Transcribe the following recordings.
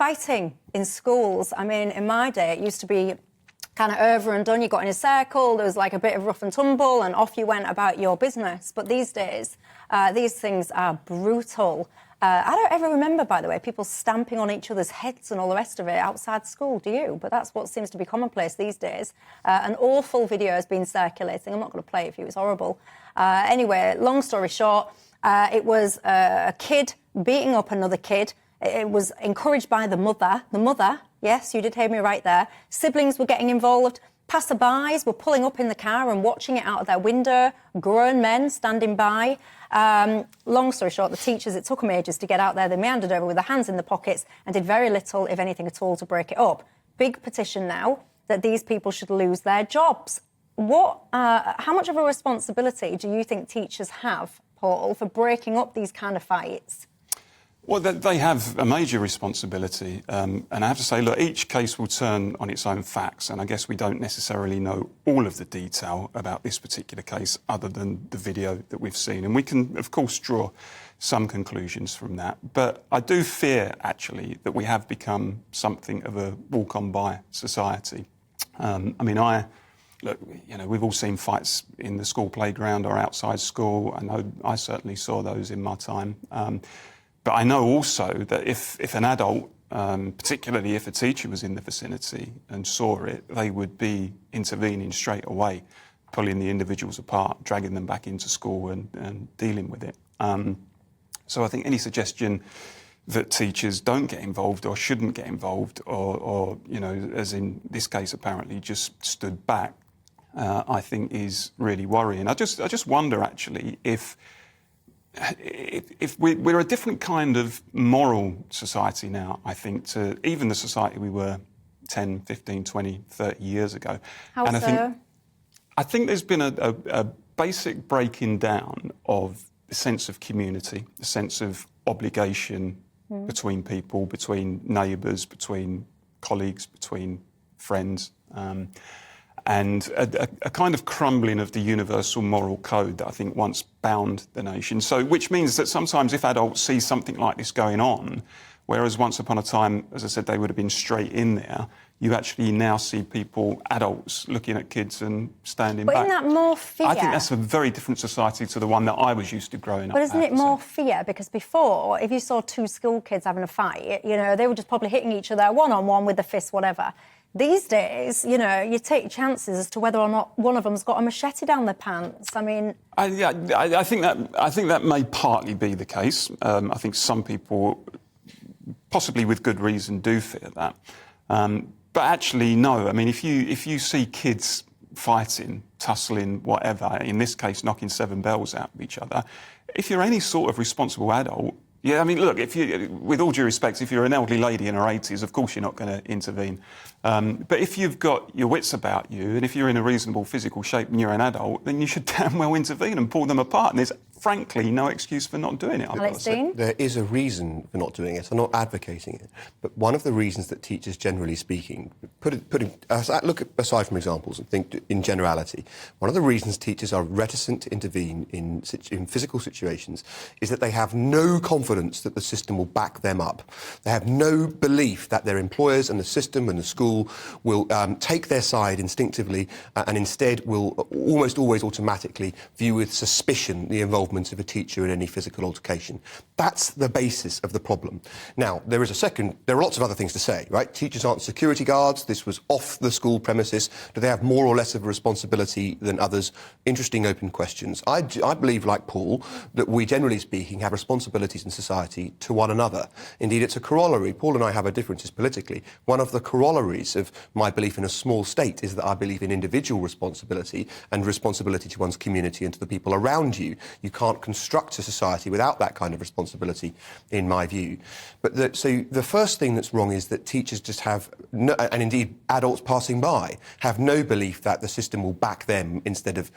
Fighting in schools. I mean, in my day, it used to be kind of over and done. You got in a circle, there was like a bit of rough and tumble, and off you went about your business. But these days, these things are brutal. I don't ever remember, by the way, people stamping on each other's heads and all the rest of it outside school, do you? But that's what seems to be commonplace these days. An awful video has been circulating. I'm not going to play it for you, it's horrible. Anyway, long story short, it was a kid beating up another kid. It was encouraged by the mother. The mother, yes, you did hear me right there. Siblings were getting involved. Passerbys were pulling up in the car and watching it out of their window. Grown men standing by. Long story short, the teachers, it took them ages to get out there. They meandered over with their hands in their pockets and did very little, if anything at all, to break it up. Big petition now that these people should lose their jobs. How much of a responsibility do you think teachers have, Paul, for breaking up these kind of fights? Well, they have a major responsibility, and I have to say, look, each case will turn on its own facts, and I guess we don't necessarily know all of the detail about this particular case other than the video that we've seen, and we can, of course, draw some conclusions from that. But I do fear, actually, that we have become something of a walk-on-by society. Look, you know, we've all seen fights in the school playground or outside school. I know I certainly saw those in my time. But I know also that if an adult, particularly if a teacher was in the vicinity and saw it, they would be intervening straight away, pulling the individuals apart, dragging them back into school and dealing with it. So I think any suggestion that teachers don't get involved or shouldn't get involved or you know, as in this case apparently just stood back, I think is really worrying. I just wonder actually if we're a different kind of moral society now, I think, to even the society we were 10, 15, 20, 30 years ago. How and so? I think there's been a basic breaking down of the sense of community, the sense of obligation between people, between neighbours, between colleagues, between friends. And a kind of crumbling of the universal moral code that I think once bound the nation. So, which means that sometimes if adults see something like this going on, whereas once upon a time, as I said, they would have been straight in there, you actually now see people, adults, looking at kids and standing back. But isn't that more fear? I think that's a very different society to the one that I was used to growing up. But isn't it more fear? Because before, if you saw two school kids having a fight, you know, they were just probably hitting each other one-on-one with the fist, whatever. These days, you know, you take chances as to whether or not one of them's got a machete down their pants. I mean... I think that may partly be the case. I think some people, possibly with good reason, do fear that. But actually, no. I mean, if you see kids fighting, tussling, whatever, in this case, knocking seven bells out of each other, if you're any sort of responsible adult, yeah, I mean, look, with all due respect, if you're an elderly lady in her 80s, of course you're not going to intervene. But if you've got your wits about you and if you're in a reasonable physical shape and you're an adult, then you should damn well intervene and pull them apart. And there's, frankly, no excuse for not doing it. There is a reason for not doing it. I'm not advocating it. But one of the reasons that teachers, generally speaking, look aside from examples and think in generality, one of the reasons teachers are reticent to intervene in physical situations is that they have no confidence that the system will back them up. They have no belief that their employers and the system and the school will take their side instinctively and instead will almost always automatically view with suspicion the involvement of a teacher in any physical altercation. That's the basis of the problem. Now, there are lots of other things to say, right? Teachers aren't security guards. This was off the school premises. Do they have more or less of a responsibility than others? Interesting open questions. I believe, like Paul, that we, generally speaking, have responsibilities in society to one another. Indeed, it's a corollary. Paul and I have our differences politically. One of the corollaries of my belief in a small state is that I believe in individual responsibility and responsibility to one's community and to the people around you. You can't construct a society without that kind of responsibility, in my view. But so the first thing that's wrong is that teachers just have, no, and indeed adults passing by, have no belief that the system will back them instead of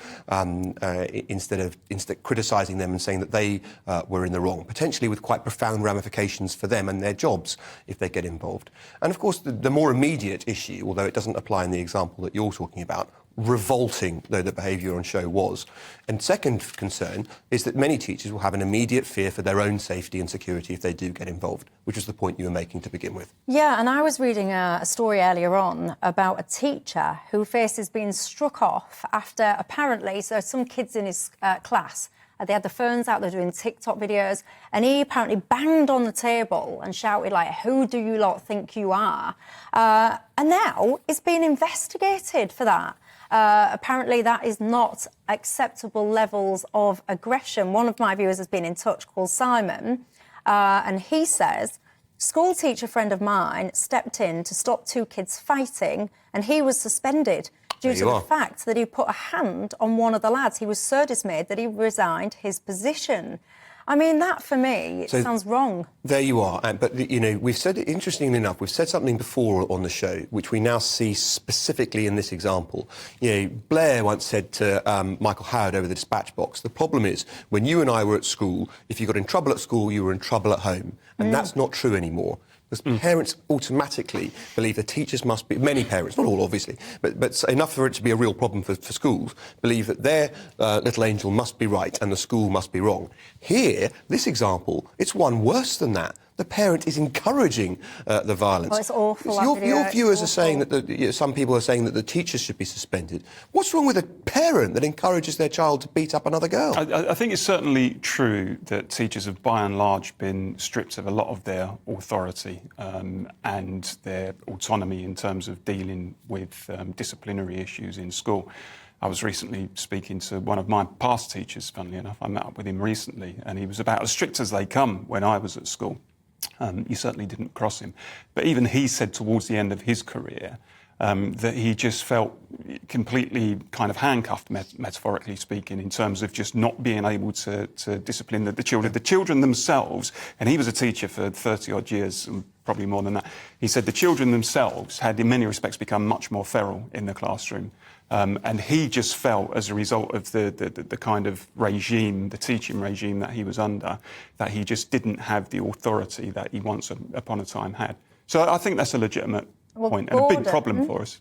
criticising them and saying that they were in the wrong, potentially with quite profound ramifications for them and their jobs if they get involved. And of course, the more immediate issue, although it doesn't apply in the example that you're talking about, revolting though the behaviour on show was. And second concern is that many teachers will have an immediate fear for their own safety and security if they do get involved, which was the point you were making to begin with. Yeah, and I was reading a story earlier on about a teacher who faces being struck off after apparently, so some kids in his class, they had the phones out, they're doing TikTok videos, and he apparently banged on the table and shouted, like, "Who do you lot think you are?" And now it's being investigated for that. Apparently that is not acceptable levels of aggression. One of my viewers has been in touch, called Simon, and he says, "School teacher friend of mine stepped in to stop two kids fighting, and he was suspended due to the fact that he put a hand on one of the lads. He was so dismayed that he resigned his position." I mean, that for me, it sounds wrong. There you are. But, you know, we've said, interestingly enough, we've said something before on the show, which we now see specifically in this example. You know, Blair once said to Michael Howard over the dispatch box, the problem is, when you and I were at school, if you got in trouble at school, you were in trouble at home. And that's not true anymore. Because parents automatically believe the teachers must be, many parents, not all obviously, but enough for it to be a real problem for schools, believe that their little angel must be right and the school must be wrong. Here, this example, it's one worse than that. The parent is encouraging the violence. Oh, it's awful. Your viewers are saying that some people are saying that the teachers should be suspended. What's wrong with a parent that encourages their child to beat up another girl? I think it's certainly true that teachers have, by and large, been stripped of a lot of their authority and their autonomy in terms of dealing with disciplinary issues in school. I was recently speaking to one of my past teachers, funnily enough. I met up with him recently, and he was about as strict as they come when I was at school. You certainly didn't cross him. But even he said towards the end of his career that he just felt completely kind of handcuffed, metaphorically speaking, in terms of just not being able to discipline the children. The children themselves, and he was a teacher for 30-odd years, probably more than that, he said the children themselves had, in many respects, become much more feral in the classroom. And he just felt, as a result of the kind of regime, the teaching regime that he was under, that he just didn't have the authority that he once upon a time had. So I think that's a legitimate point and a big problem for us.